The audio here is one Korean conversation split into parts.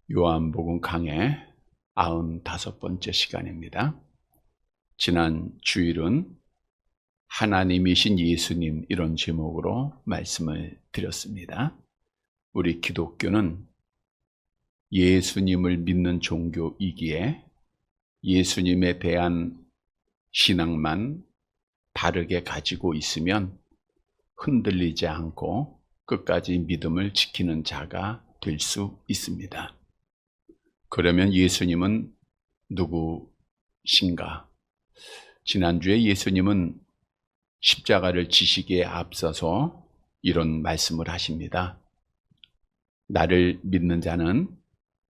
요한복음 강해 95번째 시간입니다. 지난 주일은 하나님이신 예수님 이런 제목으로 말씀을 드렸습니다. 우리 기독교는 예수님을 믿는 종교이기에 예수님에 대한 신앙만 바르게 가지고 있으면 흔들리지 않고 끝까지 믿음을 지키는 자가 될 수 있습니다. 그러면 예수님은 누구신가? 지난주에 예수님은 십자가를 지시기에 앞서서 이런 말씀을 하십니다. 나를 믿는 자는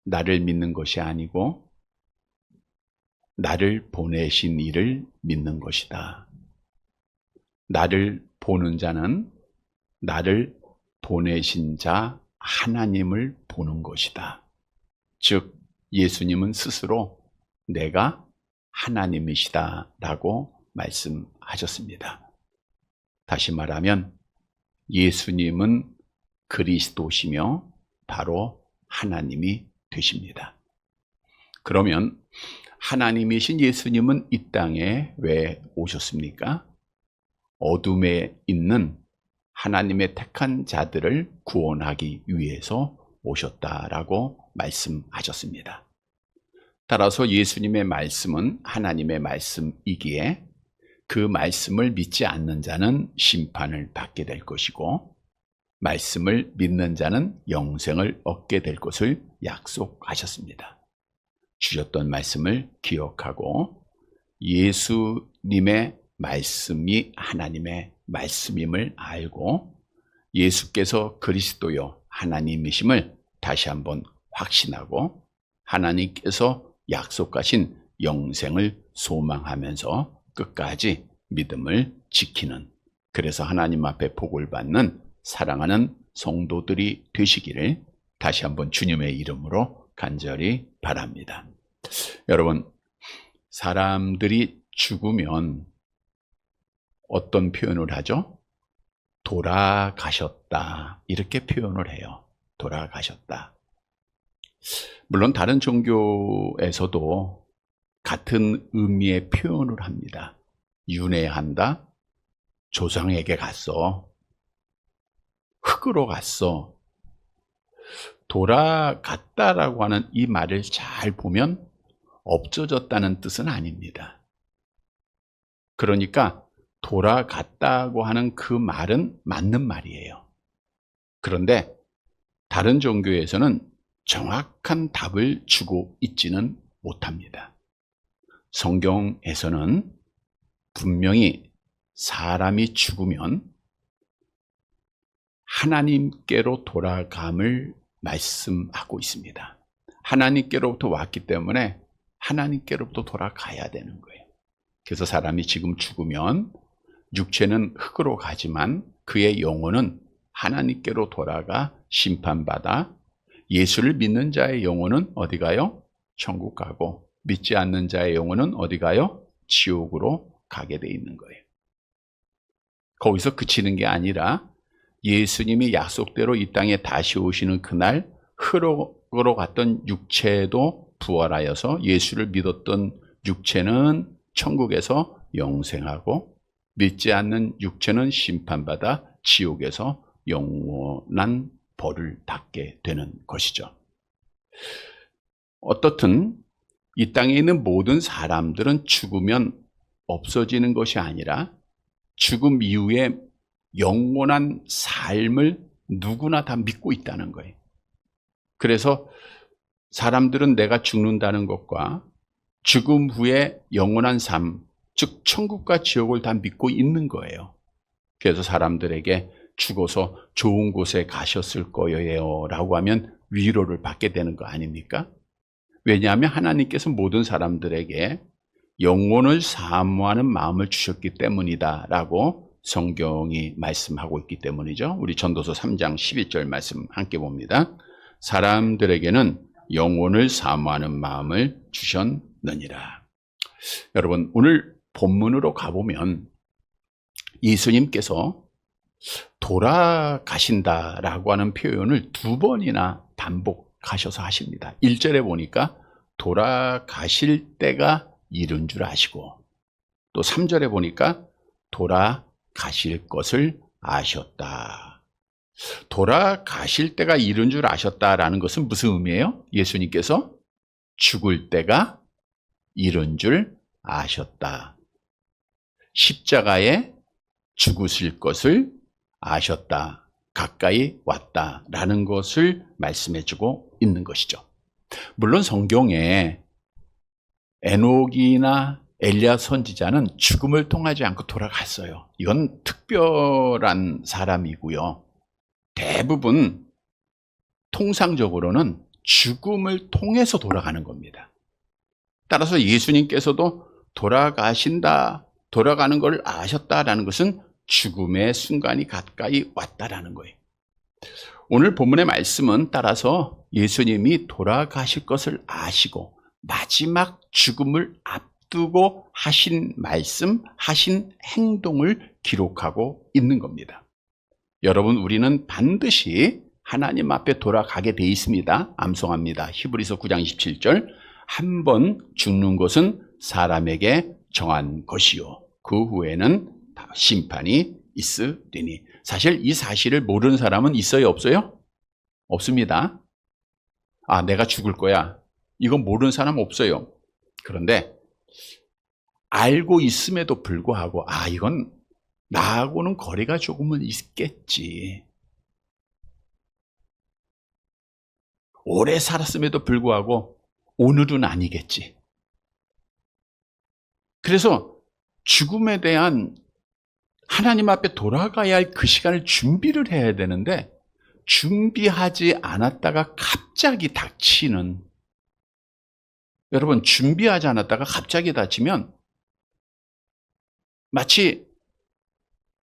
나를 믿는 것이 아니고 나를 보내신 이를 믿는 것이다. 나를 보는 자는 나를 보내신 자 하나님을 보는 것이다. 즉 예수님은 스스로 내가 하나님이시다 라고 말씀하셨습니다. 다시 말하면 예수님은 그리스도시며 바로 하나님이 되십니다. 그러면 하나님이신 예수님은 이 땅에 왜 오셨습니까? 어둠에 있는 하나님의 택한 자들을 구원하기 위해서 오셨다라고 말씀하셨습니다. 따라서 예수님의 말씀은 하나님의 말씀이기에 그 말씀을 믿지 않는 자는 심판을 받게 될 것이고 말씀을 믿는 자는 영생을 얻게 될 것을 약속하셨습니다. 주셨던 말씀을 기억하고 예수님의 말씀이 하나님의 말씀임을 알고 예수께서 그리스도요 하나님이심을 다시 한번 확신하고 하나님께서 약속하신 영생을 소망하면서 끝까지 믿음을 지키는, 그래서 하나님 앞에 복을 받는 사랑하는 성도들이 되시기를 다시 한번 주님의 이름으로 간절히 바랍니다. 여러분, 사람들이 죽으면 어떤 표현을 하죠? 돌아가셨다 이렇게 표현을 해요. 돌아가셨다. 물론 다른 종교에서도 같은 의미의 표현을 합니다. 윤회한다, 조상에게 갔어, 흙으로 갔어. 돌아갔다라고 하는 이 말을 잘 보면 없어졌다는 뜻은 아닙니다. 그러니까 돌아갔다고 하는 그 말은 맞는 말이에요. 그런데 다른 종교에서는 정확한 답을 주고 있지는 못합니다. 성경에서는 분명히 사람이 죽으면 하나님께로 돌아감을 말씀하고 있습니다. 하나님께로부터 왔기 때문에 하나님께로부터 돌아가야 되는 거예요. 그래서 사람이 지금 죽으면 육체는 흙으로 가지만 그의 영혼은 하나님께로 돌아가 심판받아 예수를 믿는 자의 영혼은 어디 가요? 천국 가고 믿지 않는 자의 영혼은 어디 가요? 지옥으로 가게 돼 있는 거예요. 거기서 그치는 게 아니라 예수님이 약속대로 이 땅에 다시 오시는 그날 흙으로 갔던 육체도 부활하여서 예수를 믿었던 육체는 천국에서 영생하고 믿지 않는 육체는 심판받아 지옥에서 영원한 벌을 받게 되는 것이죠. 어떻든 이 땅에 있는 모든 사람들은 죽으면 없어지는 것이 아니라 죽음 이후에 영원한 삶을 누구나 다 믿고 있다는 거예요. 그래서 사람들은 내가 죽는다는 것과 죽음 후에 영원한 삶, 즉 천국과 지옥을 다 믿고 있는 거예요. 그래서 사람들에게 죽어서 좋은 곳에 가셨을 거예요 라고 하면 위로를 받게 되는 거 아닙니까? 왜냐하면 하나님께서 모든 사람들에게 영혼을 사모하는 마음을 주셨기 때문이다 라고 성경이 말씀하고 있기 때문이죠. 우리 전도서 3장 12절 말씀 함께 봅니다. 사람들에게는 영혼을 사모하는 마음을 주셨느니라. 여러분, 오늘 본문으로 가보면 예수님께서 돌아가신다라고 하는 표현을 2번이나 반복하셨습니다. 돌아가셔서 하십니다. 1절에 보니까 돌아가실 때가 이른 줄 아시고, 또 3절에 보니까 돌아가실 것을 아셨다. 돌아가실 때가 이른 줄 아셨다라는 것은 무슨 의미예요? 예수님께서 죽을 때가 이른 줄 아셨다. 십자가에 죽으실 것을 아셨다. 가까이 왔다라는 것을 말씀해주고 있는 것이죠. 물론 성경에 에녹이나 엘리야 선지자는 죽음을 통하지 않고 돌아갔어요. 이건 특별한 사람이고요. 대부분 통상적으로는 죽음을 통해서 돌아가는 겁니다. 따라서 예수님께서도 돌아가신다, 돌아가는 걸 아셨다라는 것은 죽음의 순간이 가까이 왔다라는 거예요. 오늘 본문의 말씀은 따라서 예수님이 돌아가실 것을 아시고 마지막 죽음을 앞두고 하신 말씀, 하신 행동을 기록하고 있는 겁니다. 여러분, 우리는 반드시 하나님 앞에 돌아가게 돼 있습니다. 암송합니다. 히브리서 9장 27절, 한 번 죽는 것은 사람에게 정한 것이요 그 후에는 심판이 있으리니. 사실 이 사실을 모르는 사람은 있어요, 없어요? 없습니다. 아, 내가 죽을 거야, 이건 모르는 사람 없어요. 그런데 알고 있음에도 불구하고 이건 나하고는 거리가 조금은 있겠지, 오래 살았음에도 불구하고 오늘은 아니겠지. 그래서 죽음에 대한 하나님 앞에 돌아가야 할 그 시간을 준비를 해야 되는데 준비하지 않았다가 갑자기 닥치는, 여러분, 준비하지 않았다가 갑자기 닥치면 마치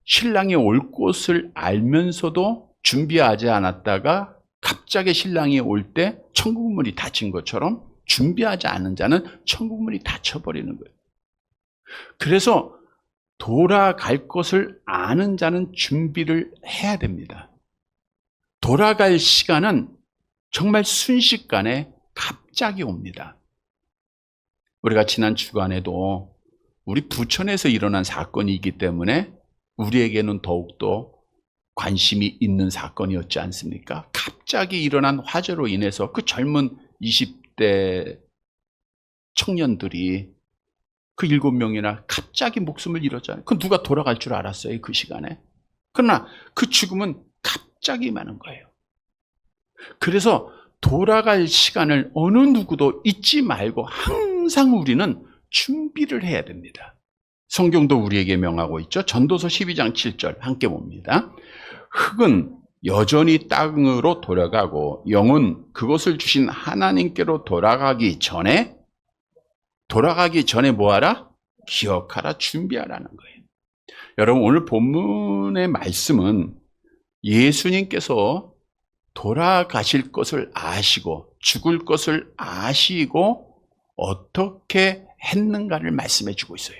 신랑이 올 것을 알면서도 준비하지 않았다가 갑자기 신랑이 올 때 천국문이 닫힌 것처럼 준비하지 않은 자는 천국문이 닫혀버리는 거예요. 그래서 돌아갈 것을 아는 자는 준비를 해야 됩니다. 돌아갈 시간은 정말 순식간에 갑자기 옵니다. 우리가 지난 주간에도 우리 부천에서 일어난 사건이기 때문에 우리에게는 더욱더 관심이 있는 사건이었지 않습니까? 갑자기 일어난 화재로 인해서 그 젊은 20대 청년들이 그 7명이나 갑자기 목숨을 잃었잖아요. 그 누가 돌아갈 줄 알았어요, 그 시간에? 그러나 그 죽음은 갑자기 임하는 거예요. 그래서 돌아갈 시간을 어느 누구도 잊지 말고 항상 우리는 준비를 해야 됩니다. 성경도 우리에게 명하고 있죠. 전도서 12장 7절 함께 봅니다. 흙은 여전히 땅으로 돌아가고 영은 그것을 주신 하나님께로 돌아가기 전에 뭐하라? 기억하라, 준비하라는 거예요. 여러분, 오늘 본문의 말씀은 예수님께서 돌아가실 것을 아시고 죽을 것을 아시고 어떻게 했는가를 말씀해 주고 있어요.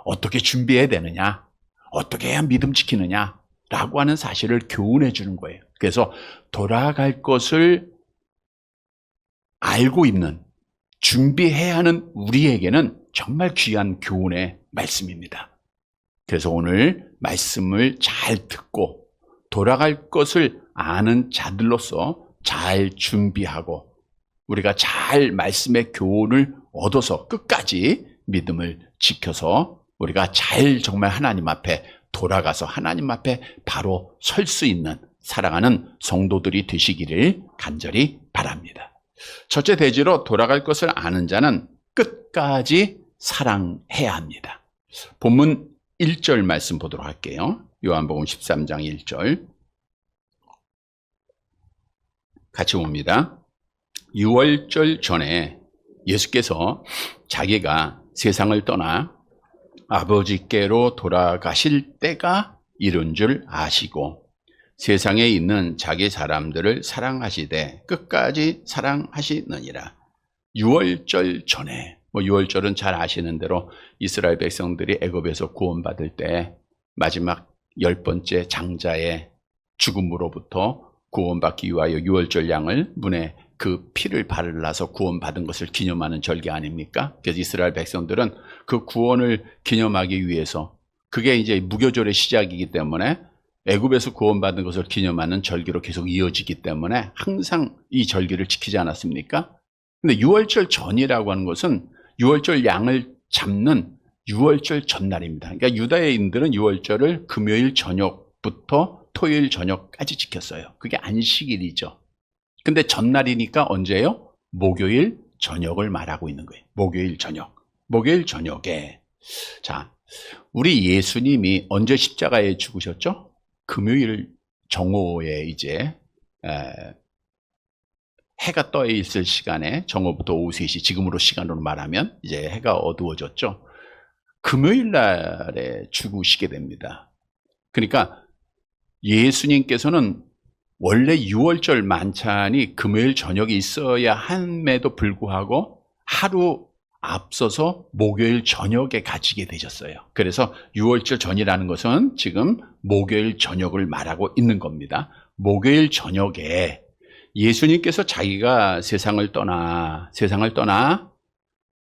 어떻게 준비해야 되느냐, 어떻게 해야 믿음 지키느냐 라고 하는 사실을 교훈해 주는 거예요. 그래서 돌아갈 것을 알고 있는, 준비해야 하는 우리에게는 정말 귀한 교훈의 말씀입니다. 그래서 오늘 말씀을 잘 듣고 돌아갈 것을 아는 자들로서 잘 준비하고 우리가 잘 말씀의 교훈을 얻어서 끝까지 믿음을 지켜서 우리가 잘 정말 하나님 앞에 돌아가서 하나님 앞에 바로 설 수 있는 사랑하는 성도들이 되시기를 간절히 바랍니다. 첫째 대지로 돌아갈 것을 아는 자는 끝까지 사랑해야 합니다. 본문 1절 말씀 보도록 할게요. 요한복음 13장 1절 같이 봅니다. 유월절 전에 예수께서 자기가 세상을 떠나 아버지께로 돌아가실 때가 이른 줄 아시고 세상에 있는 자기 사람들을 사랑하시되 끝까지 사랑하시느니라. 유월절 전에, 유월절은 잘 아시는 대로 이스라엘 백성들이 애굽에서 구원받을 때 마지막 10번째 장자의 죽음으로부터 구원받기 위하여 유월절 양을 문에 그 피를 발라서 구원받은 것을 기념하는 절기 아닙니까? 그래서 이스라엘 백성들은 그 구원을 기념하기 위해서, 그게 이제 무교절의 시작이기 때문에 애굽에서 구원받은 것을 기념하는 절기로 계속 이어지기 때문에 항상 이 절기를 지키지 않았습니까? 근데 유월절 전이라고 하는 것은 유월절 양을 잡는 유월절 전날입니다. 그러니까 유다인들은 유월절을 금요일 저녁부터 토요일 저녁까지 지켰어요. 그게 안식일이죠. 근데 전날이니까 언제예요? 목요일 저녁을 말하고 있는 거예요. 목요일 저녁. 목요일 저녁에. 자, 우리 예수님이 언제 십자가에 죽으셨죠? 금요일 정오에 이제 해가 떠 있을 시간에, 정오부터 오후 3시, 지금으로 시간으로 말하면 이제 해가 어두워졌죠. 금요일 날에 죽으시게 됩니다. 그러니까 예수님께서는 원래 유월절 만찬이 금요일 저녁에 있어야 함에도 불구하고 하루 앞서서 목요일 저녁에 가지게 되셨어요. 그래서 유월절 전이라는 것은 지금 목요일 저녁을 말하고 있는 겁니다. 목요일 저녁에 예수님께서 자기가 세상을 떠나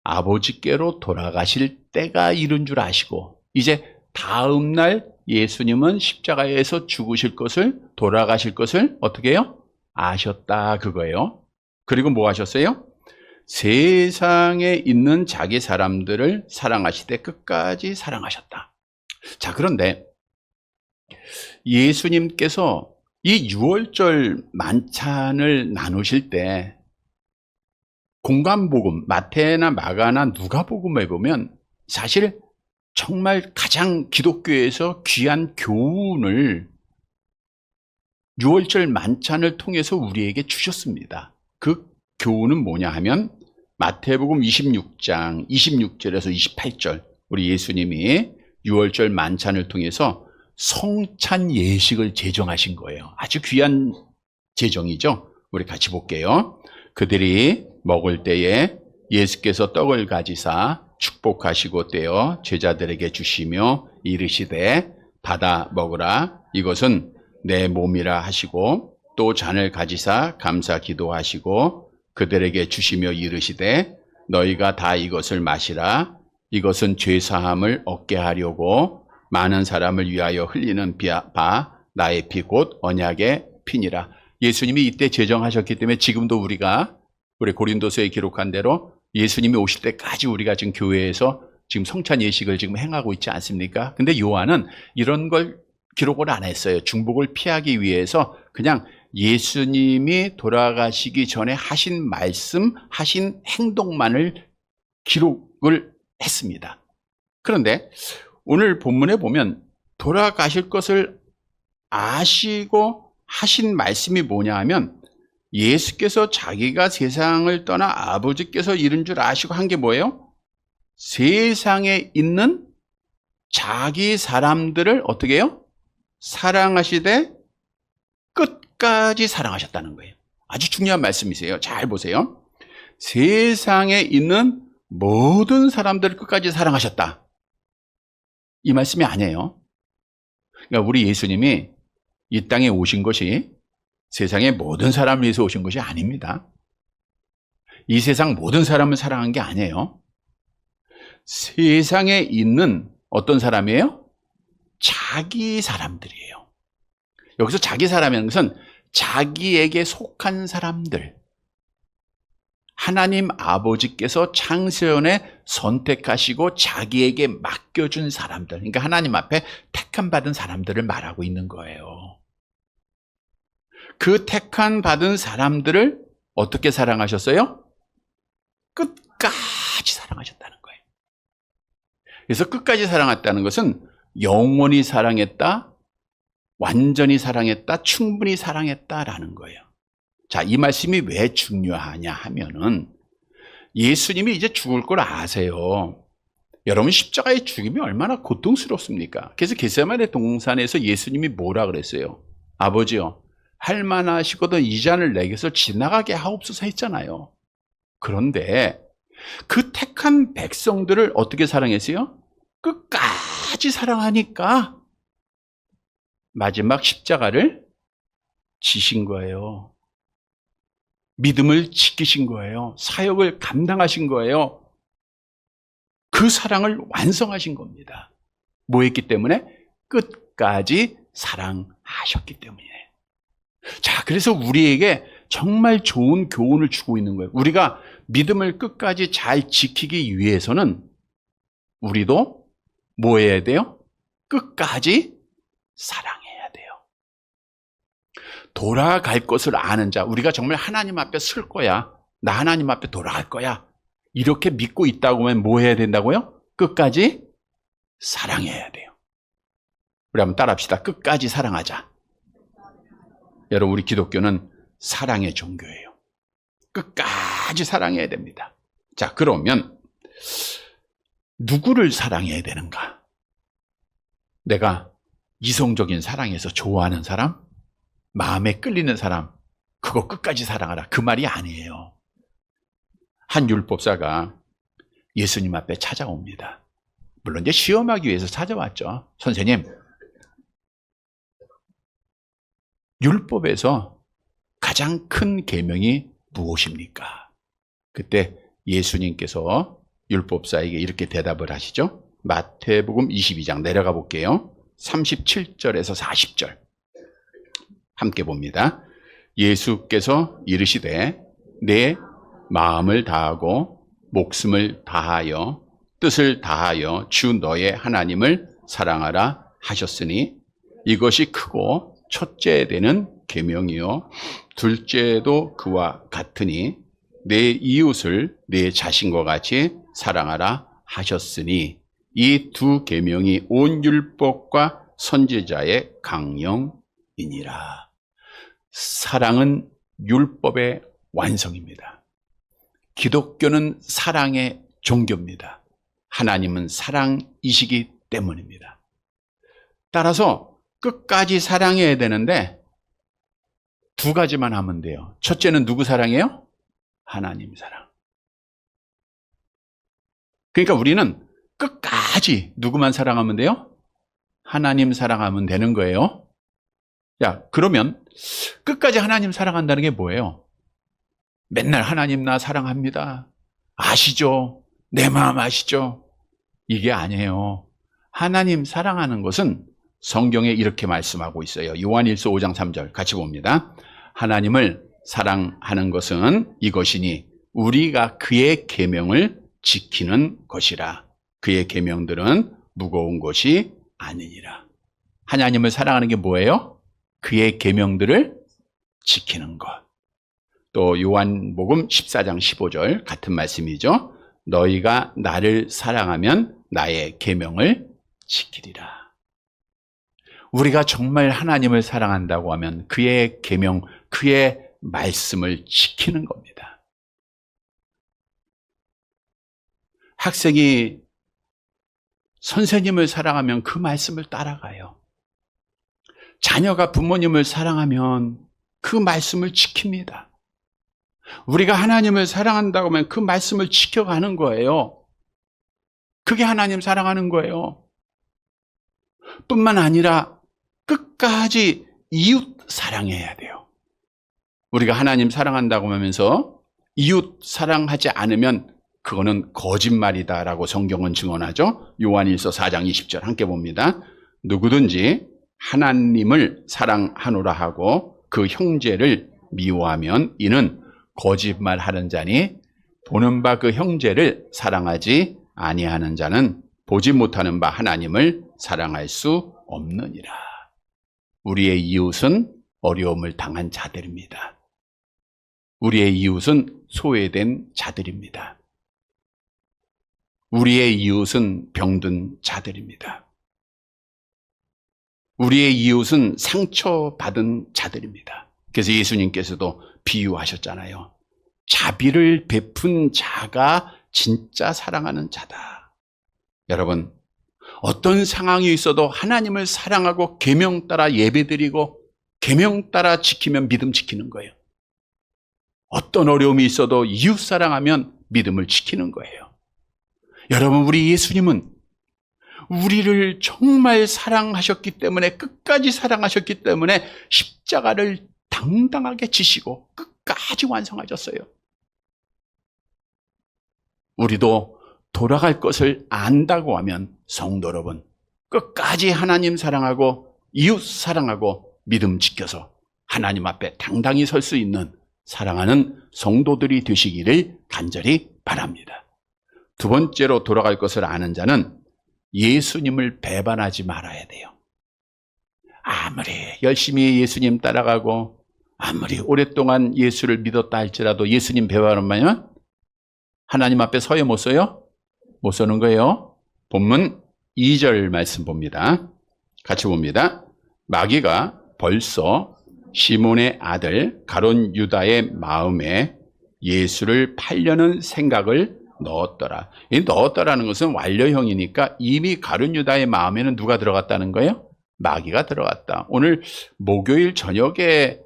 아버지께로 돌아가실 때가 이른 줄 아시고, 이제 다음 날 예수님은 십자가에서 죽으실 것을, 돌아가실 것을 어떻게 해요? 아셨다, 그거예요. 그리고 뭐 하셨어요? 세상에 있는 자기 사람들을 사랑하시되 끝까지 사랑하셨다. 자, 그런데 예수님께서 이 유월절 만찬을 나누실 때 공관복음, 마태나 마가나 누가복음에 보면 사실 정말 가장 기독교에서 귀한 교훈을 유월절 만찬을 통해서 우리에게 주셨습니다. 그 교훈은 뭐냐 하면 마태복음 26장 26절에서 28절, 우리 예수님이 유월절 만찬을 통해서 성찬 예식을 제정하신 거예요. 아주 귀한 제정이죠. 우리 같이 볼게요. 그들이 먹을 때에 예수께서 떡을 가지사 축복하시고 떼어 제자들에게 주시며 이르시되 받아 먹으라, 이것은 내 몸이라 하시고, 또 잔을 가지사 감사 기도하시고 그들에게 주시며 이르시되 너희가 다 이것을 마시라, 이것은 죄사함을 얻게 하려고 많은 사람을 위하여 흘리는 바 나의 피 곧 언약의 피니라. 예수님이 이때 제정하셨기 때문에 지금도 우리가, 우리 고린도서에 기록한 대로 예수님이 오실 때까지 우리가 지금 교회에서 지금 성찬 예식을 지금 행하고 있지 않습니까? 근데 요한은 이런 걸 기록을 안 했어요. 중복을 피하기 위해서 그냥 예수님이 돌아가시기 전에 하신 말씀, 하신 행동만을 기록을 했습니다. 그런데 오늘 본문에 보면 돌아가실 것을 아시고 하신 말씀이 뭐냐 하면, 예수께서 자기가 세상을 떠나 아버지께서 이른 줄 아시고 한 게 뭐예요? 세상에 있는 자기 사람들을 어떻게 해요? 사랑하시되 끝까지 사랑하셨다는 거예요. 아주 중요한 말씀이세요. 잘 보세요. 세상에 있는 모든 사람들을 끝까지 사랑하셨다, 이 말씀이 아니에요. 그러니까 우리 예수님이 이 땅에 오신 것이 세상의 모든 사람을 위해서 오신 것이 아닙니다. 이 세상 모든 사람을 사랑한 게 아니에요. 세상에 있는 어떤 사람이에요? 자기 사람들이에요. 여기서 자기 사람이라는 것은 자기에게 속한 사람들, 하나님 아버지께서 창세전에 선택하시고 자기에게 맡겨준 사람들, 그러니까 하나님 앞에 택함 받은 사람들을 말하고 있는 거예요. 그 택함 받은 사람들을 어떻게 사랑하셨어요? 끝까지 사랑하셨다는 거예요. 그래서 끝까지 사랑했다는 것은 영원히 사랑했다, 완전히 사랑했다, 충분히 사랑했다라는 거예요. 자, 이 말씀이 왜 중요하냐 하면은 예수님이 이제 죽을 걸 아세요. 여러분, 십자가의 죽음이 얼마나 고통스럽습니까? 그래서 겟세마네 동산에서 예수님이 뭐라 그랬어요? 아버지요, 할 만하시거든 이 잔을 내게서 지나가게 하옵소서 했잖아요. 그런데 그 택한 백성들을 어떻게 사랑했어요? 끝까지 사랑하니까 마지막 십자가를 지신 거예요. 믿음을 지키신 거예요. 사역을 감당하신 거예요. 그 사랑을 완성하신 겁니다. 뭐 했기 때문에? 끝까지 사랑하셨기 때문이에요. 자, 그래서 우리에게 정말 좋은 교훈을 주고 있는 거예요. 우리가 믿음을 끝까지 잘 지키기 위해서는 우리도 뭐 해야 돼요? 끝까지 사랑해야 돼요. 돌아갈 것을 아는 자, 우리가 정말 하나님 앞에 설 거야. 나 하나님 앞에 돌아갈 거야. 이렇게 믿고 있다고 하면 뭐 해야 된다고요? 끝까지 사랑해야 돼요. 우리 한번 따라합시다. 끝까지 사랑하자. 여러분, 우리 기독교는 사랑의 종교예요. 끝까지 사랑해야 됩니다. 자, 그러면 누구를 사랑해야 되는가? 내가 이성적인 사랑에서 좋아하는 사람, 마음에 끌리는 사람, 그거 끝까지 사랑하라. 그 말이 아니에요. 한 율법사가 예수님 앞에 찾아옵니다. 물론 이제 시험하기 위해서 찾아왔죠. 선생님, 율법에서 가장 큰 계명이 무엇입니까? 그때 예수님께서 율법사에게 이렇게 대답을 하시죠. 마태복음 22장 내려가 볼게요. 37절에서 40절 함께 봅니다. 예수께서 이르시되 내 마음을 다하고 목숨을 다하여 뜻을 다하여 주 너의 하나님을 사랑하라 하셨으니 이것이 크고 첫째 되는 계명이요 둘째도 그와 같으니 내 이웃을 내 자신과 같이 사랑하라 하셨으니 이 두 계명이 온 율법과 선지자의 강령이니라. 사랑은 율법의 완성입니다. 기독교는 사랑의 종교입니다. 하나님은 사랑이시기 때문입니다. 따라서 끝까지 사랑해야 되는데 두 가지만 하면 돼요. 첫째는 누구 사랑해요? 하나님 사랑. 그러니까 우리는 끝까지 누구만 사랑하면 돼요? 하나님 사랑하면 되는 거예요. 야, 그러면 끝까지 하나님 사랑한다는 게 뭐예요? 맨날 하나님 나 사랑합니다. 아시죠? 내 마음 아시죠? 이게 아니에요. 하나님 사랑하는 것은 성경에 이렇게 말씀하고 있어요. 요한일서 5장 3절 같이 봅니다. 하나님을 사랑하는 것은 이것이니 우리가 그의 계명을 지키는 것이라. 그의 계명들은 무거운 것이 아니니라. 하나님을 사랑하는 게 뭐예요? 그의 계명들을 지키는 것. 또 요한복음 14장 15절 같은 말씀이죠. 너희가 나를 사랑하면 나의 계명을 지키리라. 우리가 정말 하나님을 사랑한다고 하면 그의 계명, 그의 말씀을 지키는 겁니다. 학생이 선생님을 사랑하면 그 말씀을 따라가요. 자녀가 부모님을 사랑하면 그 말씀을 지킵니다. 우리가 하나님을 사랑한다고 하면 그 말씀을 지켜가는 거예요. 그게 하나님 사랑하는 거예요. 뿐만 아니라 끝까지 이웃 사랑해야 돼요. 우리가 하나님 사랑한다고 하면서 이웃 사랑하지 않으면 그거는 거짓말이다라고 성경은 증언하죠. 요한일서 4장 20절 함께 봅니다. 누구든지 하나님을 사랑하노라 하고 그 형제를 미워하면 이는 거짓말하는 자니 보는 바 그 형제를 사랑하지 아니하는 자는 보지 못하는 바 하나님을 사랑할 수 없느니라. 우리의 이웃은 어려움을 당한 자들입니다. 우리의 이웃은 소외된 자들입니다. 우리의 이웃은 병든 자들입니다. 우리의 이웃은 상처받은 자들입니다. 그래서 예수님께서도 비유하셨잖아요. 자비를 베푼 자가 진짜 사랑하는 자다. 여러분, 어떤 상황이 있어도 하나님을 사랑하고 계명 따라 예배드리고 계명 따라 지키면 믿음 지키는 거예요. 어떤 어려움이 있어도 이웃 사랑하면 믿음을 지키는 거예요. 여러분, 우리 예수님은 우리를 정말 사랑하셨기 때문에 끝까지 사랑하셨기 때문에 십자가를 당당하게 지시고 끝까지 완성하셨어요. 우리도 돌아갈 것을 안다고 하면 성도 여러분, 끝까지 하나님 사랑하고 이웃 사랑하고 믿음 지켜서 하나님 앞에 당당히 설 수 있는 사랑하는 성도들이 되시기를 간절히 바랍니다. 두 번째로 돌아갈 것을 아는 자는 예수님을 배반하지 말아야 돼요. 아무리 열심히 예수님 따라가고 아무리 오랫동안 예수를 믿었다 할지라도 예수님 배반하면 하나님 앞에 서요 못 서요? 못 서는 거예요. 본문 2절 말씀 봅니다. 같이 봅니다. 마귀가 벌써 시몬의 아들 가룟 유다의 마음에 예수를 팔려는 생각을 넣었더라. 이 넣었더라는 것은 완료형이니까 이미 가룟 유다의 마음에는 누가 들어갔다는 거예요? 마귀가 들어갔다. 오늘 목요일 저녁에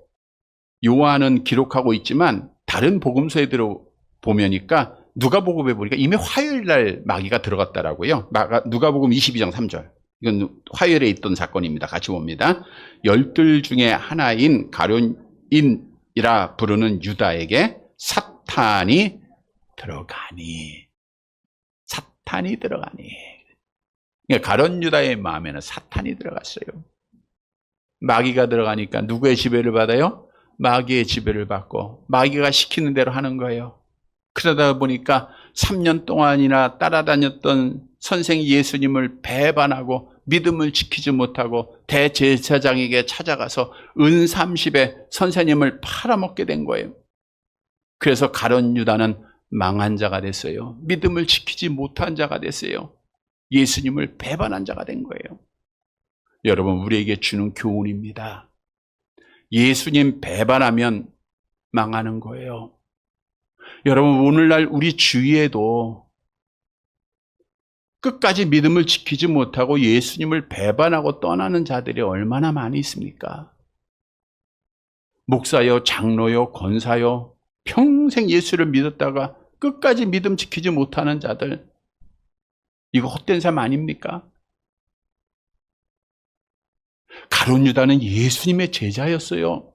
요한은 기록하고 있지만 다른 복음서에 보면니까 누가복음에 보니까 이미 화요일 날 마귀가 들어갔다라고요. 누가복음 22장 3절. 이건 화요일에 있던 사건입니다. 같이 봅니다. 열둘 중에 하나인 가룟인이라 부르는 유다에게 사탄이 들어가니. 그러니까 가룟 유다의 마음에는 사탄이 들어갔어요. 마귀가 들어가니까 누구의 지배를 받아요? 마귀의 지배를 받고 마귀가 시키는 대로 하는 거예요. 그러다 보니까 3년 동안이나 따라다녔던 선생 예수님을 배반하고 믿음을 지키지 못하고 대제사장에게 찾아가서 은 30에 선생님을 팔아먹게 된 거예요. 그래서 가룟 유다는 망한 자가 됐어요. 믿음을 지키지 못한 자가 됐어요. 예수님을 배반한 자가 된 거예요. 여러분, 우리에게 주는 교훈입니다. 예수님 배반하면 망하는 거예요. 여러분, 오늘날 우리 주위에도 끝까지 믿음을 지키지 못하고 예수님을 배반하고 떠나는 자들이 얼마나 많이 있습니까? 목사요, 장로요, 권사요, 평생 예수를 믿었다가 끝까지 믿음 지키지 못하는 자들, 이거 헛된 삶 아닙니까? 가룟 유다는 예수님의 제자였어요.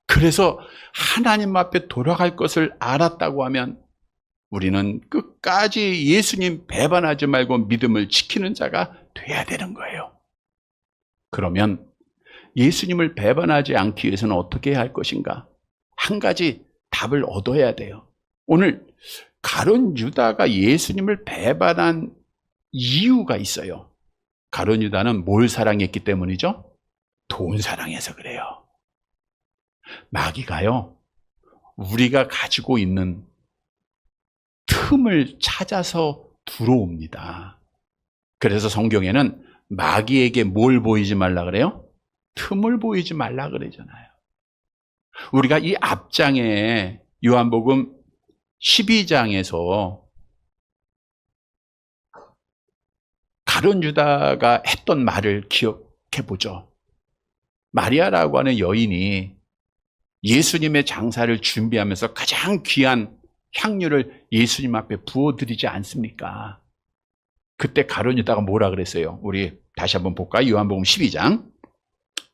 그래서 하나님 앞에 돌아갈 것을 알았다고 하면 우리는 끝까지 예수님 배반하지 말고 믿음을 지키는 자가 돼야 되는 거예요. 그러면 예수님을 배반하지 않기 위해서는 어떻게 해야 할 것인가? 한 가지 답을 얻어야 돼요. 오늘 가룟 유다가 예수님을 배반한 이유가 있어요. 가룟 유다는 뭘 사랑했기 때문이죠? 돈 사랑해서 그래요. 마귀가요, 우리가 가지고 있는 틈을 찾아서 들어옵니다. 그래서 성경에는 마귀에게 뭘 보이지 말라 그래요? 틈을 보이지 말라 그러잖아요. 우리가 이 앞장에 요한복음 12장에서 가룟 유다가 했던 말을 기억해 보죠. 마리아라고 하는 여인이 예수님의 장사를 준비하면서 가장 귀한 향유를 예수님 앞에 부어드리지 않습니까? 그때 가룟 유다가 뭐라 그랬어요? 우리 다시 한번 볼까요? 요한복음 12장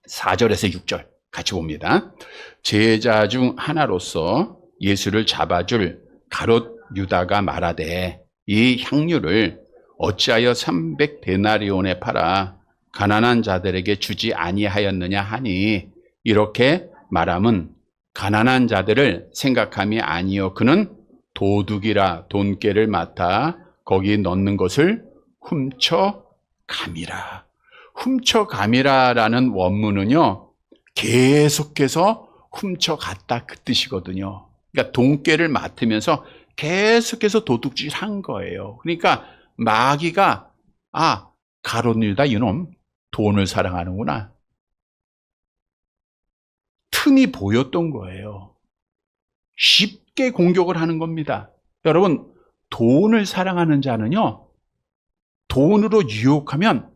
4절에서 6절 같이 봅니다. 제자 중 하나로서 예수를 잡아줄 가룟 유다가 말하되 이 향유를 어찌하여 300데나리온에 팔아 가난한 자들에게 주지 아니하였느냐 하니, 이렇게 말함은 가난한 자들을 생각함이 아니요 그는 도둑이라 돈깨를 맡아 거기 넣는 것을 훔쳐감이라. 훔쳐감이라라는 원문은요, 계속해서 훔쳐갔다 그 뜻이거든요. 그러니까 돈깨를 맡으면서 계속해서 도둑질한 거예요. 그러니까 마귀가 가룟 유다 이놈 돈을 사랑하는구나, 틈이 보였던 거예요. 쉽게 공격을 하는 겁니다. 여러분, 돈을 사랑하는 자는요, 돈으로 유혹하면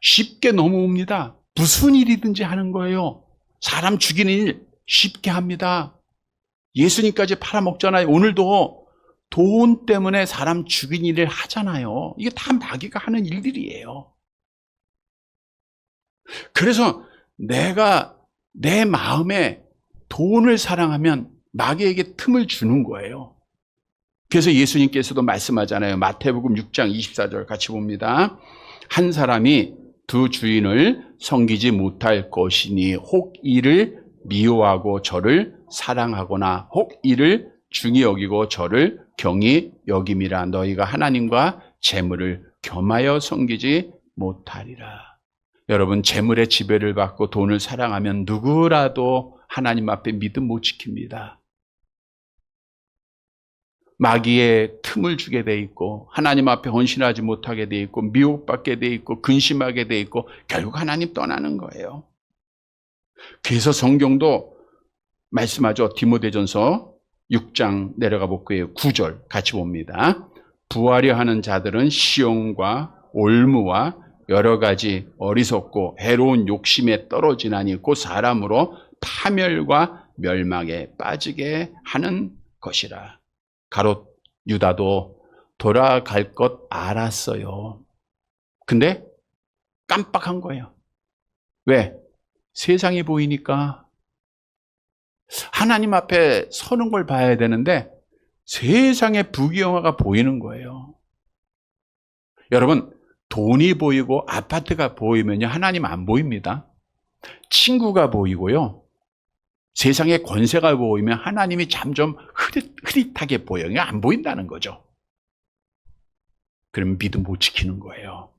쉽게 넘어옵니다. 무슨 일이든지 하는 거예요. 사람 죽이는 일 쉽게 합니다. 예수님까지 팔아먹잖아요. 오늘도 돈 때문에 사람 죽이는 일을 하잖아요. 이게 다 마귀가 하는 일들이에요. 그래서 내가 내 마음에 돈을 사랑하면 마귀에게 틈을 주는 거예요. 그래서 예수님께서도 말씀하잖아요. 마태복음 6장 24절 같이 봅니다. 한 사람이 두 주인을 섬기지 못할 것이니 혹 이를 미워하고 저를 사랑하거나 혹 이를 중히 여기고 저를 경히 여김이라. 너희가 하나님과 재물을 겸하여 섬기지 못하리라. 여러분, 재물의 지배를 받고 돈을 사랑하면 누구라도 하나님 앞에 믿음 못 지킵니다. 마귀의 틈을 주게 돼 있고 하나님 앞에 헌신하지 못하게 돼 있고 미혹받게 돼 있고 근심하게 돼 있고 결국 하나님 떠나는 거예요. 그래서 성경도 말씀하죠. 디모데전서 6장 내려가 볼게요. 9절 같이 봅니다. 부하려 하는 자들은 시험과 올무와 여러 가지 어리석고 해로운 욕심에 떨어지나니 곧 사람으로 파멸과 멸망에 빠지게 하는 것이라. 가롯 유다도 돌아갈 것 알았어요. 근데 깜빡한 거예요. 왜? 세상이 보이니까. 하나님 앞에 서는 걸 봐야 되는데 세상의 부귀영화가 보이는 거예요. 여러분, 돈이 보이고 아파트가 보이면요, 하나님 안 보입니다. 친구가 보이고요, 세상의 권세가 보이면 하나님이 점점 흐릿하게 보여요. 안 보인다는 거죠. 그러면 믿음 못 지키는 거예요.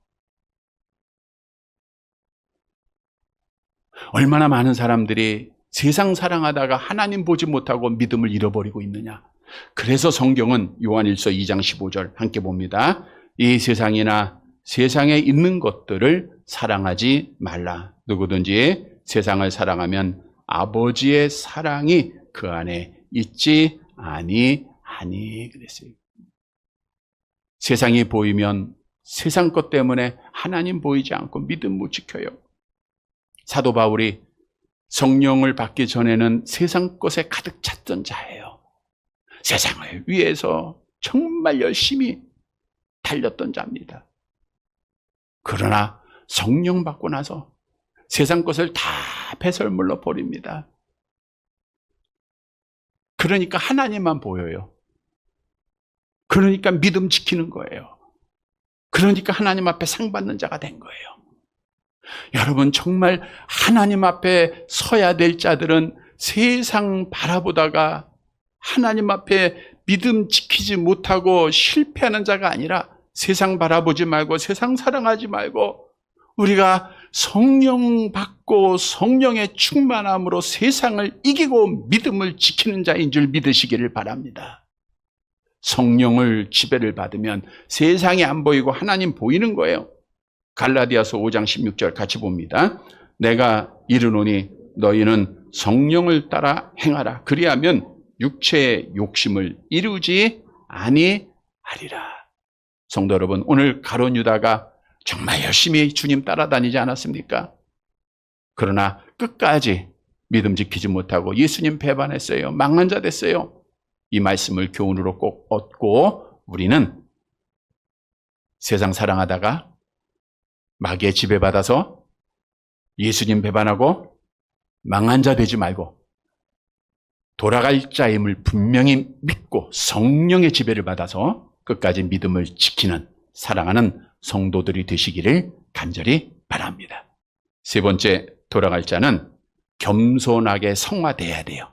얼마나 많은 사람들이 세상 사랑하다가 하나님 보지 못하고 믿음을 잃어버리고 있느냐. 그래서 성경은 요한일서 2장 15절 함께 봅니다. 이 세상이나 세상에 있는 것들을 사랑하지 말라. 누구든지 세상을 사랑하면 아버지의 사랑이 그 안에 있지 아니하니 그랬어요. 세상이 보이면 세상 것 때문에 하나님 보이지 않고 믿음 못 지켜요. 사도 바울이 성령을 받기 전에는 세상 것에 가득 찼던 자예요. 세상을 위해서 정말 열심히 달렸던 자입니다. 그러나 성령 받고 나서 세상 것을 다 배설물로 버립니다. 그러니까 하나님만 보여요. 그러니까 믿음 지키는 거예요. 그러니까 하나님 앞에 상 받는 자가 된 거예요. 여러분, 정말 하나님 앞에 서야 될 자들은 세상 바라보다가 하나님 앞에 믿음 지키지 못하고 실패하는 자가 아니라 세상 바라보지 말고 세상 사랑하지 말고 우리가 성령 받고 성령의 충만함으로 세상을 이기고 믿음을 지키는 자인 줄 믿으시기를 바랍니다. 성령을 지배를 받으면 세상이 안 보이고 하나님 보이는 거예요. 갈라디아서 5장 16절 같이 봅니다. 내가 이르노니 너희는 성령을 따라 행하라. 그리하면 육체의 욕심을 이루지 아니하리라. 성도 여러분, 오늘 가룟 유다가 정말 열심히 주님 따라다니지 않았습니까? 그러나 끝까지 믿음 지키지 못하고 예수님 배반했어요. 망한 자 됐어요. 이 말씀을 교훈으로 꼭 얻고 우리는 세상 사랑하다가 마귀의 지배받아서 예수님 배반하고 망한 자 되지 말고 돌아갈 자임을 분명히 믿고 성령의 지배를 받아서 끝까지 믿음을 지키는 사랑하는 성도들이 되시기를 간절히 바랍니다. 세 번째, 돌아갈 자는 겸손하게 성화돼야 돼요.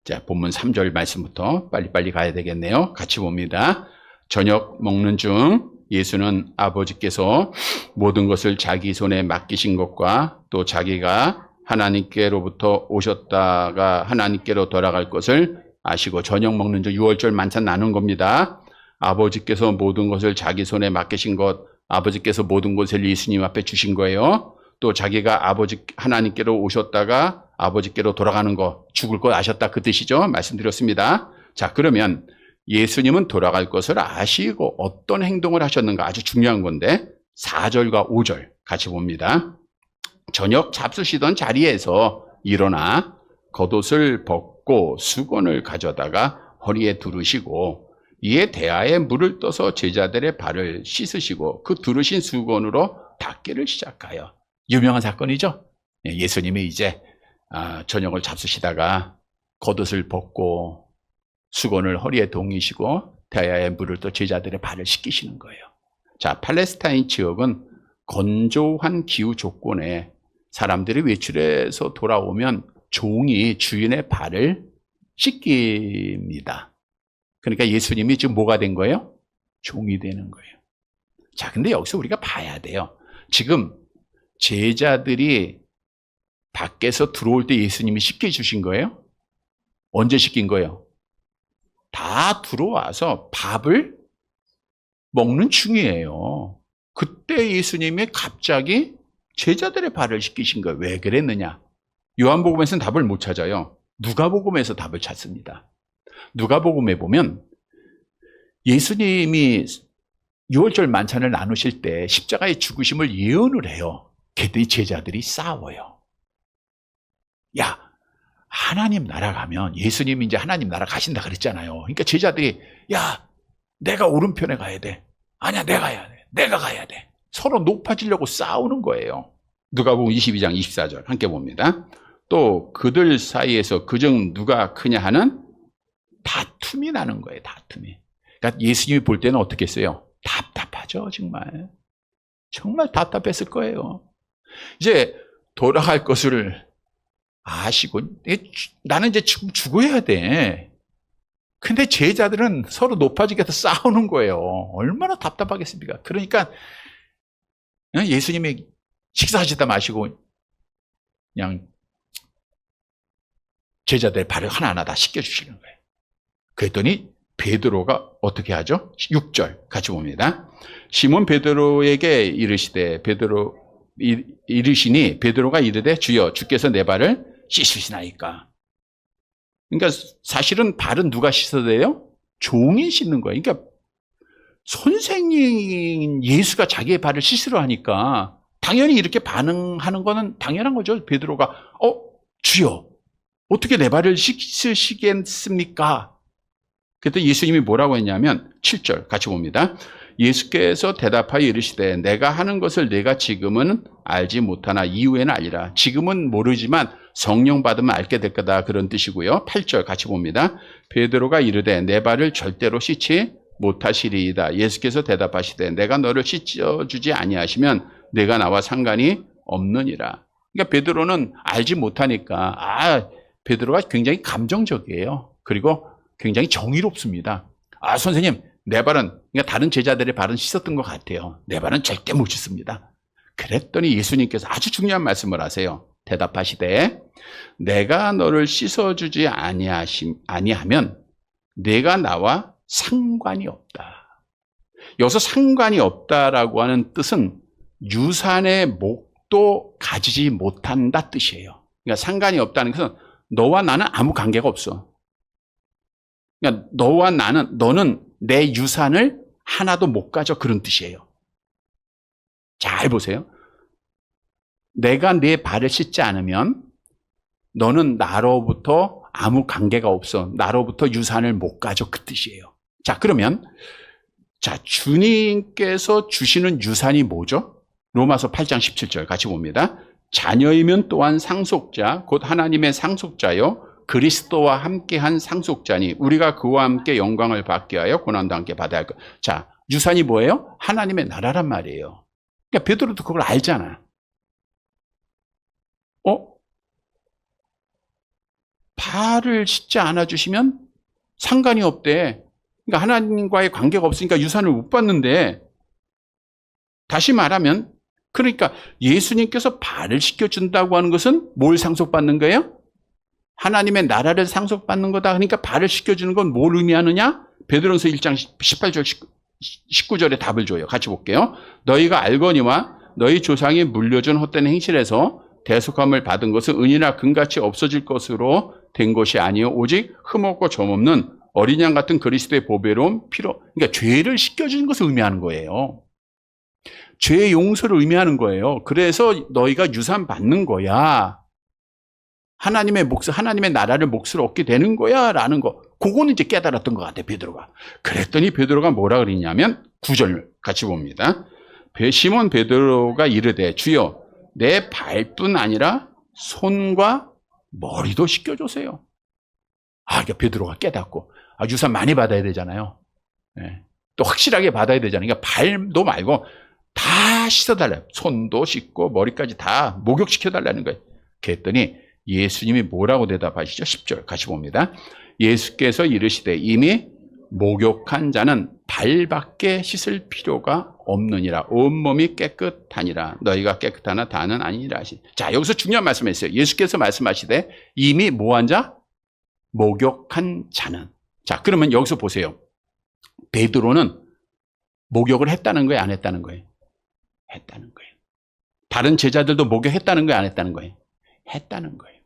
자, 본문 3절 말씀부터 빨리빨리 가야 되겠네요. 같이 봅니다. 저녁 먹는 중 예수는 아버지께서 모든 것을 자기 손에 맡기신 것과 또 자기가 하나님께로부터 오셨다가 하나님께로 돌아갈 것을 아시고, 저녁 먹는 중 6월절 만찬 나눈 겁니다. 아버지께서 모든 것을 자기 손에 맡기신 것, 아버지께서 모든 것을 예수님 앞에 주신 거예요. 또 자기가 아버지 하나님께로 오셨다가 아버지께로 돌아가는 거, 죽을 것 아셨다, 그 뜻이죠. 말씀드렸습니다. 자, 그러면 예수님은 돌아갈 것을 아시고 어떤 행동을 하셨는가, 아주 중요한 건데 4절과 5절 같이 봅니다. 저녁 잡수시던 자리에서 일어나 겉옷을 벗고 수건을 가져다가 허리에 두르시고 이에 대야에 물을 떠서 제자들의 발을 씻으시고 그 두르신 수건으로 닦기를 시작하여. 유명한 사건이죠. 예수님이 이제 저녁을 잡수시다가 겉옷을 벗고 수건을 허리에 동이시고 대야의 물을 또 제자들의 발을 씻기시는 거예요. 자, 팔레스타인 지역은 건조한 기후 조건에 사람들이 외출해서 돌아오면 종이 주인의 발을 씻깁니다. 그러니까 예수님이 지금 뭐가 된 거예요? 종이 되는 거예요. 자, 근데 여기서 우리가 봐야 돼요. 지금 제자들이 밖에서 들어올 때 예수님이 씻겨주신 거예요? 언제 씻긴 거예요? 다 들어와서 밥을 먹는 중이에요. 그때 예수님이 갑자기 제자들의 발을 씻기신 거예요. 왜 그랬느냐? 요한복음에서는 답을 못 찾아요. 누가복음에서 답을 찾습니다. 누가복음에 보면 예수님이 유월절 만찬을 나누실 때 십자가의 죽으심을 예언을 해요. 그때 제자들이 싸워요. 야, 하나님 나라 가면 예수님이 이제 하나님 나라 가신다 그랬잖아요. 그러니까 제자들이 야, 내가 오른편에 가야 돼. 아니야, 내가 가야 돼. 내가 가야 돼. 서로 높아지려고 싸우는 거예요. 누가복음 22장 24절 함께 봅니다. 또 그들 사이에서 그중 누가 크냐 하는 다툼이 나는 거예요. 다툼이. 그러니까 예수님이 볼 때는 어떻게 했어요? 답답하죠, 정말. 정말 답답했을 거예요. 이제 돌아갈 것을 아시고 나는 이제 지금 죽어야 돼. 근데 제자들은 서로 높아지게 해서 싸우는 거예요. 얼마나 답답하겠습니까? 그러니까 예수님이 식사하시다 마시고 그냥 제자들의 발을 하나하나 다 씻겨주시는 거예요. 그랬더니 베드로가 어떻게 하죠? 6절 같이 봅니다. 시몬 베드로에게 이르시니 베드로가 이르되 주여 주께서 내 발을 씻으시나이까. 그러니까 사실은 발은 누가 씻어야 돼요? 종이 씻는 거예요. 그러니까 선생님 예수가 자기의 발을 씻으러 하니까 당연히 이렇게 반응하는 거는 당연한 거죠. 베드로가 주여 어떻게 내 발을 씻으시겠습니까? 그때 예수님이 뭐라고 했냐면 7절 같이 봅니다. 예수께서 대답하여 이르시되 내가 하는 것을 내가 지금은 알지 못하나 이후에는 알리라. 지금은 모르지만 성령 받으면 알게 될 거다 그런 뜻이고요. 8절 같이 봅니다. 베드로가 이르되 내 발을 절대로 씻지 못하시리이다. 예수께서 대답하시되 내가 너를 씻어주지 아니하시면 내가 나와 상관이 없느니라. 그러니까 베드로는 알지 못하니까 베드로가 굉장히 감정적이에요. 그리고 굉장히 정의롭습니다. 선생님 내 발은 그러니까 다른 제자들의 발은 씻었던 것 같아요. 내 발은 절대 못 씻습니다. 그랬더니 예수님께서 아주 중요한 말씀을 하세요. 대답하시되 내가 너를 씻어주지 아니하면 내가 나와 상관이 없다. 여기서 상관이 없다라고 하는 뜻은 유산의 목도 가지지 못한다 뜻이에요. 그러니까 상관이 없다는 것은 너와 나는 아무 관계가 없어. 그러니까 너는 내 유산을 하나도 못 가져 그런 뜻이에요. 잘 보세요. 내가 내 발을 씻지 않으면 너는 나로부터 아무 관계가 없어. 나로부터 유산을 못 가져 그 뜻이에요. 자, 그러면 주님께서 주시는 유산이 뭐죠? 로마서 8장 17절 같이 봅니다. 자녀이면 또한 상속자 곧 하나님의 상속자요 그리스도와 함께한 상속자니 우리가 그와 함께 영광을 받게 하여 고난도 함께 받아야 할 것. 자, 유산이 뭐예요? 하나님의 나라란 말이에요. 그러니까 베드로도 그걸 알잖아. 발을 씻지 않아 주시면 상관이 없대. 그러니까 하나님과의 관계가 없으니까 유산을 못 받는데, 다시 말하면 그러니까 예수님께서 발을 씻겨준다고 하는 것은 뭘 상속받는 거예요? 하나님의 나라를 상속받는 거다. 그러니까 발을 씻겨주는 건 뭘 의미하느냐? 베드로전서 1장 18절 19절에 답을 줘요. 같이 볼게요. 너희가 알거니와 너희 조상이 물려준 헛된 행실에서 대속함을 받은 것은 은이나 금같이 없어질 것으로 된 것이 아니요 오직 흠없고 점없는 어린 양 같은 그리스도의 보배로운 피로. 그러니까 죄를 씻겨주는 것을 의미하는 거예요. 죄의 용서를 의미하는 거예요. 그래서 너희가 유산 받는 거야. 하나님의 몫을, 하나님의 나라를 몫으로 얻게 되는 거야 라는 거. 그거는 이제 깨달았던 것 같아, 베드로가. 그랬더니 베드로가 뭐라 그랬냐면 9절 같이 봅니다. 시몬 베드로가 이르되 주여 내 발뿐 아니라 손과 머리도 씻겨주세요. 그러니까 베드로가 깨닫고, 유산 많이 받아야 되잖아요. 예. 또 확실하게 받아야 되잖아요. 그러니까 발도 말고 다 씻어달라요. 손도 씻고 머리까지 다 목욕시켜달라는 거예요. 그랬더니 예수님이 뭐라고 대답하시죠? 10절 같이 봅니다. 예수께서 이르시되 이미 목욕한 자는 발밖에 씻을 필요가 없느니라. 온몸이 깨끗하니라. 너희가 깨끗하나 다는 아니니라 하시. 자, 여기서 중요한 말씀을 했어요. 예수께서 말씀하시되 이미 뭐한 자? 목욕한 자는. 자, 그러면 여기서 보세요. 베드로는 목욕을 했다는 거예요? 안 했다는 거예요? 했다는 거예요. 다른 제자들도 목욕했다는 거예요? 안 했다는 거예요? 했다는 거예요.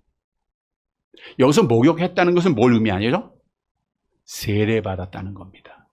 여기서 목욕했다는 것은 뭘 의미하죠? 세례받았다는 겁니다.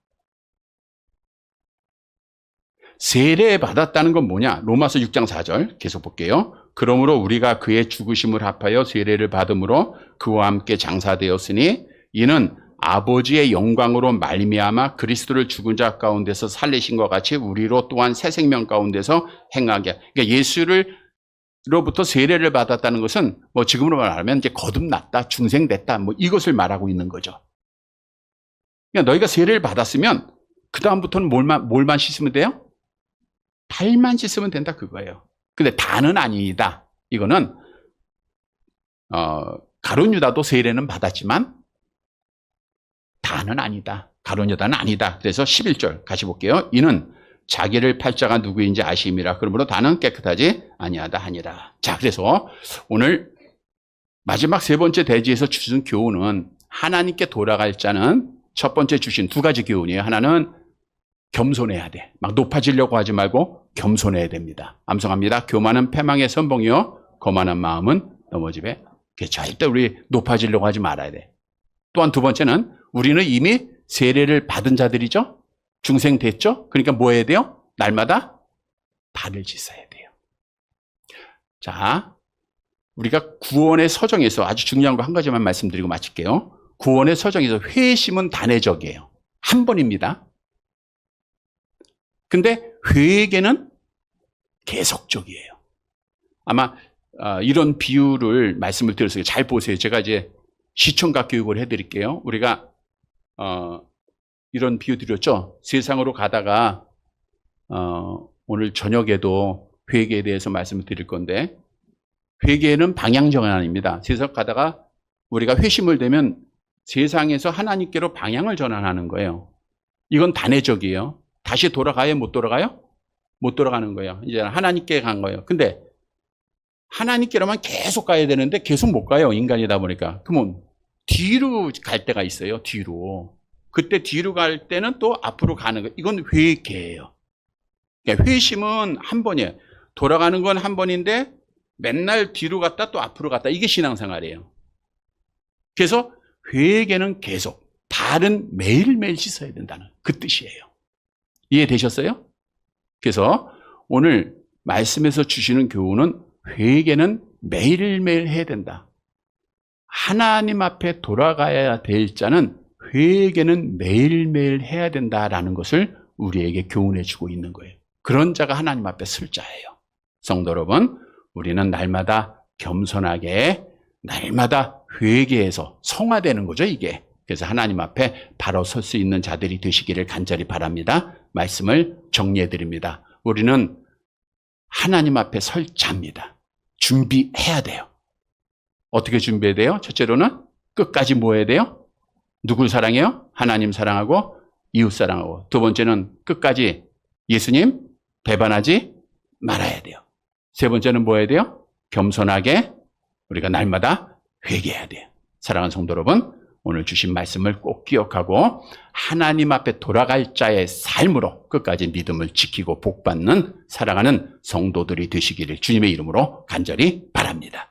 세례받았다는 건 뭐냐? 로마서 6장 4절 계속 볼게요. 그러므로 우리가 그의 죽으심을 합하여 세례를 받음으로 그와 함께 장사되었으니 이는 아버지의 영광으로 말미암아 그리스도를 죽은 자 가운데서 살리신 것 같이 우리로 또한 새 생명 가운데서 행하게. 그러니까 예수로부터 세례를 받았다는 것은 뭐 지금으로 말하면 이제 거듭났다, 중생됐다, 뭐 이것을 말하고 있는 거죠. 그러니까 너희가 세례를 받았으면 그 다음부터는 뭘만 씻으면 돼요? 발만 씻으면 된다 그거예요. 근데 다는 아니다. 이거는 가룟 유다도 세례는 받았지만 다는 아니다. 가룟 유다는 아니다. 그래서 11절 같이 볼게요. 이는 자기를 팔 자가 누구인지 아심이라. 그러므로 다는 깨끗하지 아니하다 하니라. 자, 그래서 오늘 마지막 세 번째 대지에서 주신 교훈은 하나님께 돌아갈 자는 첫 번째 주신 두 가지 교훈이에요. 하나는 겸손해야 돼. 막 높아지려고 하지 말고 겸손해야 됩니다. 암송합니다. 교만은 패망의 선봉이요 거만한 마음은 넘어짐에. 절대 우리 높아지려고 하지 말아야 돼. 또한 두 번째는 우리는 이미 세례를 받은 자들이죠. 중생됐죠. 그러니까 뭐 해야 돼요? 날마다 발을 씻어야 돼요. 자, 우리가 구원의 서정에서 아주 중요한 거 한 가지만 말씀드리고 마칠게요. 구원의 서정에서 회심은 단회적이에요. 한 번입니다. 근데 회개는 계속적이에요. 아마 이런 비유를 말씀을 드렸어요. 잘 보세요. 제가 이제 시청각 교육을 해드릴게요. 우리가 이런 비유 드렸죠. 세상으로 가다가 오늘 저녁에도 회개에 대해서 말씀을 드릴 건데, 회개는 방향 전환입니다. 세상 가다가 우리가 회심을 되면 세상에서 하나님께로 방향을 전환하는 거예요. 이건 단회적이에요. 다시 돌아가요? 못 돌아가요? 못 돌아가는 거예요. 이제 하나님께 간 거예요. 근데 하나님께로만 계속 가야 되는데 계속 못 가요. 인간이다 보니까. 그러면 뒤로 갈 때가 있어요. 뒤로. 그때 뒤로 갈 때는 또 앞으로 가는 거예요. 이건 회개예요. 그러니까 회심은 한 번이에요. 돌아가는 건 한 번인데 맨날 뒤로 갔다 또 앞으로 갔다. 이게 신앙생활이에요. 그래서 회개는 계속, 발은 매일매일 씻어야 된다는 그 뜻이에요. 이해되셨어요? 그래서 오늘 말씀에서 주시는 교훈은 회개는 매일매일 해야 된다. 하나님 앞에 돌아가야 될 자는 회개는 매일매일 해야 된다라는 것을 우리에게 교훈해 주고 있는 거예요. 그런 자가 하나님 앞에 설 자예요. 성도 여러분, 우리는 날마다 겸손하게 날마다 회개해서 성화되는 거죠, 이게. 그래서 하나님 앞에 바로 설 수 있는 자들이 되시기를 간절히 바랍니다. 말씀을 정리해 드립니다. 우리는 하나님 앞에 설 자입니다. 준비해야 돼요. 어떻게 준비해야 돼요? 첫째로는 끝까지 뭐 해야 돼요? 누굴 사랑해요? 하나님 사랑하고 이웃 사랑하고. 두 번째는 끝까지 예수님 배반하지 말아야 돼요. 세 번째는 뭐 해야 돼요? 겸손하게 우리가 날마다 회개해야 돼요. 사랑하는 성도 여러분, 오늘 주신 말씀을 꼭 기억하고 하나님 앞에 돌아갈 자의 삶으로 끝까지 믿음을 지키고 복받는 사랑하는 성도들이 되시기를 주님의 이름으로 간절히 바랍니다.